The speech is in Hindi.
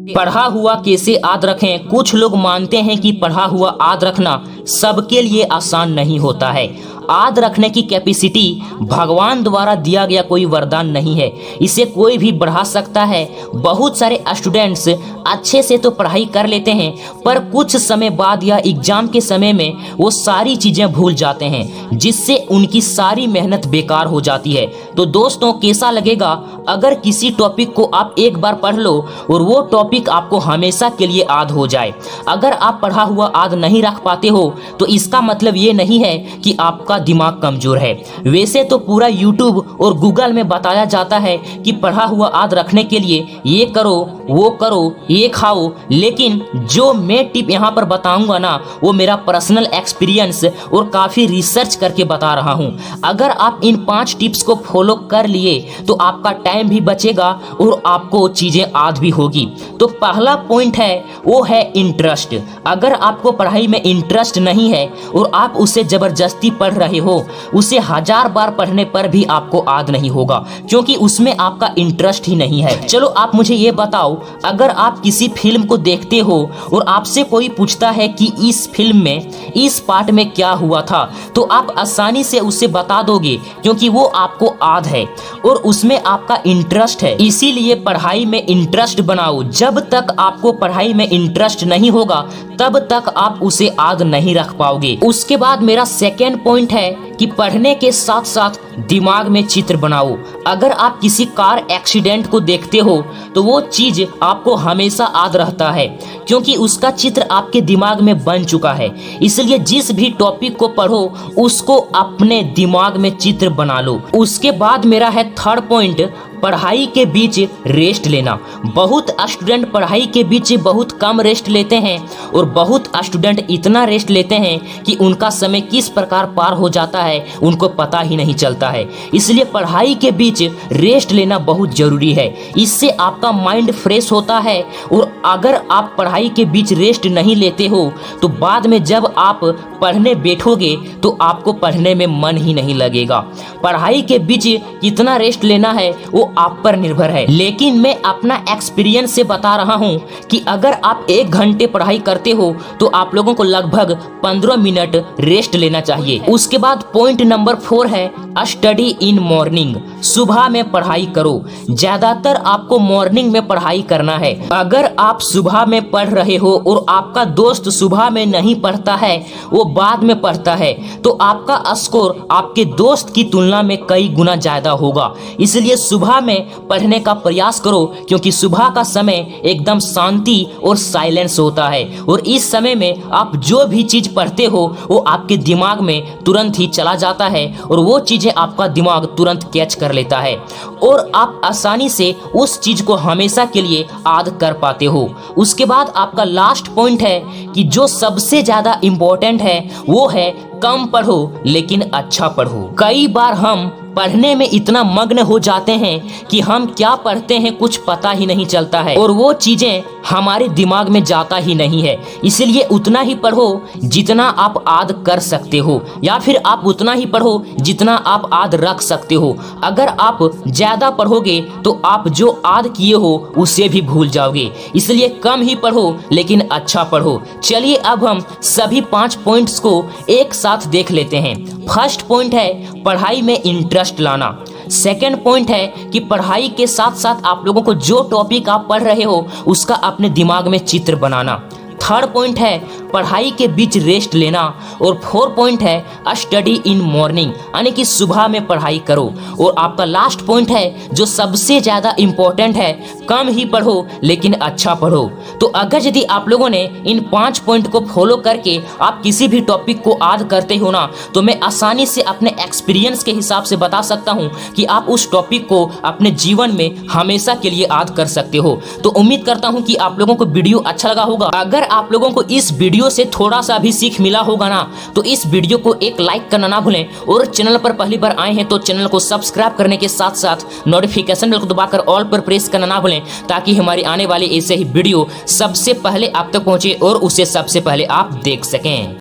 पढ़ा हुआ कैसे याद रखें। कुछ लोग मानते हैं कि पढ़ा हुआ याद रखना सबके लिए आसान नहीं होता है। याद रखने की कैपेसिटी भगवान द्वारा दिया गया कोई वरदान नहीं है, इसे कोई भी बढ़ा सकता है। बहुत सारे स्टूडेंट्स अच्छे से तो पढ़ाई कर लेते हैं, पर कुछ समय बाद या एग्जाम के समय में वो सारी चीज़ें भूल जाते हैं, जिससे उनकी सारी मेहनत बेकार हो जाती है। तो दोस्तों, कैसा लगेगा अगर किसी टॉपिक को आप एक बार पढ़ लो और वो टॉपिक आपको हमेशा के लिए याद हो जाए। अगर आप पढ़ा हुआ याद नहीं रख पाते हो तो इसका मतलब ये नहीं है कि आपका दिमाग कमजोर है। वैसे तो पूरा यूट्यूब और गूगल में बताया जाता है कि पढ़ा हुआ याद रखने के लिए ये करो, वो करो, ये खाओ, लेकिन जो मैं टिप यहाँ पर बताऊंगा ना, वो मेरा पर्सनल एक्सपीरियंस और काफ़ी रिसर्च करके बता रहा हूँ। अगर आप इन 5 टिप्स को फॉलो कर लिए तो आपका टाइम भी बचेगा और आपको चीज़ें याद भी होगी। तो पहला पॉइंट है वो है इंटरेस्ट। अगर आपको पढ़ाई में इंटरेस्ट नहीं है और आप उसे ज़बरदस्ती पढ़ रहे हो, उसे 1000 बार पढ़ने पर भी आपको याद नहीं होगा, क्योंकि उसमें आपका इंटरेस्ट ही नहीं है। चलो आप मुझे ये बताओ, अगर आप किसी फिल्म को देखते हो और आपसे कोई पूछता है कि इस फिल्म में इस पार्ट में क्या हुआ था, तो आप आसानी से उसे बता दोगे, क्योंकि वो आपको याद है और उसमें आपका इंटरेस्ट है। इसीलिए पढ़ाई में इंटरेस्ट बनाओ। जब तक आपको पढ़ाई में इंटरेस्ट नहीं होगा तब तक आप उसे याद नहीं रख पाओगे। उसके बाद मेरा सेकेंड पॉइंट है कि पढ़ने के साथ साथ दिमाग में चित्र बनाओ। अगर आप किसी कार एक्सीडेंट को देखते हो तो वो चीज आपको हमेशा याद रहता है, क्योंकि उसका चित्र आपके दिमाग में बन चुका है। इसलिए जिस भी टॉपिक को पढ़ो उसको अपने दिमाग में चित्र बना लो। उसके बाद मेरा है थर्ड पॉइंट, पढ़ाई के बीच रेस्ट लेना। बहुत स्टूडेंट पढ़ाई के बीच बहुत कम रेस्ट लेते हैं और बहुत स्टूडेंट इतना रेस्ट लेते हैं कि उनका समय किस प्रकार पार हो जाता है उनको पता ही नहीं चलता है। इसलिए पढ़ाई के बीच रेस्ट लेना बहुत ज़रूरी है। इससे आपका माइंड फ्रेश होता है और अगर आप पढ़ाई के बीच रेस्ट नहीं लेते हो तो बाद में जब आप पढ़ने बैठोगे तो आपको पढ़ने में मन ही नहीं लगेगा। पढ़ाई के बीच कितना रेस्ट लेना है वो आप पर निर्भर है, लेकिन मैं अपना एक्सपीरियंस से बता रहा हूँ कि अगर आप 1 घंटे पढ़ाई करते हो तो आप लोगों को लगभग 15 मिनट रेस्ट लेना चाहिए। उसके बाद पॉइंट नंबर 4 है स्टडी इन मॉर्निंग। सुबह में पढ़ाई करो। ज्यादातर आपको मॉर्निंग में पढ़ाई करना है। अगर आप सुबह में पढ़ रहे हो और आपका दोस्त सुबह में नहीं पढ़ता है, वो बाद में पढ़ता है, तो आपका स्कोर आपके दोस्त की तुलना में कई गुना ज्यादा होगा। इसलिए सुबह में पढ़ने का प्रयास करो, क्योंकि सुबह का समय एकदम शांति और साइलेंस होता है और इस समय में आप जो भी चीज पढ़ते हो वो आपके दिमाग में तुरंत ही चला जाता है और वो चीजें आपका दिमाग तुरंत कैच कर लेता है और आप आसानी से उस चीज को हमेशा के लिए याद कर पाते हो। उसके बाद आपका लास्ट पॉइंट है कि जो सबसे ज्यादा इम्पोर्टेंट है वो है कम पढ़ो लेकिन अच्छा पढ़ो। कई बार हम पढ़ने में इतना मग्न हो जाते हैं कि हम क्या पढ़ते हैं कुछ पता ही नहीं चलता है और वो चीजें हमारे दिमाग में जाता ही नहीं है। इसलिए उतना ही पढ़ो जितना आप याद कर सकते हो, या फिर आप उतना ही पढ़ो जितना आप याद रख सकते हो। अगर आप ज्यादा पढ़ोगे तो आप जो याद किए हो उसे भी भूल जाओगे। इसलिए कम ही पढ़ो लेकिन अच्छा पढ़ो। चलिए अब हम सभी 5 पॉइंट्स को एक साथ देख लेते हैं। फर्स्ट पॉइंट है पढ़ाई में इंटरेस्ट लाना। सेकेंड पॉइंट है कि पढ़ाई के साथ साथ आप लोगों को जो टॉपिक आप पढ़ रहे हो उसका अपने दिमाग में चित्र बनाना। थर्ड पॉइंट है पढ़ाई के बीच रेस्ट लेना और 4 पॉइंट है स्टडी इन मॉर्निंग, यानी कि सुबह में पढ़ाई करो। और आपका लास्ट पॉइंट है जो सबसे ज़्यादा इम्पोर्टेंट है, कम ही पढ़ो लेकिन अच्छा पढ़ो। तो अगर यदि आप लोगों ने इन 5 पॉइंट को फॉलो करके आप किसी भी टॉपिक को याद करते हो ना, तो मैं आसानी से अपने एक्सपीरियंस के हिसाब से बता सकता हूँ कि आप उस टॉपिक को अपने जीवन में हमेशा के लिए याद कर सकते हो। तो उम्मीद करता हूँ कि आप लोगों को वीडियो अच्छा लगा होगा। अगर आप लोगों को इस वीडियो से थोड़ा सा भी सीख मिला होगा ना, तो इस वीडियो को एक लाइक करना ना भूलें और चैनल पर पहली बार आए हैं तो चैनल को सब्सक्राइब करने के साथ साथ नोटिफिकेशन बेल को दबाकर ऑल पर प्रेस करना ना भूलें, ताकि हमारी आने वाली ऐसे ही वीडियो सबसे पहले आप तक पहुंचे और उसे सबसे पहले आप देख सकें।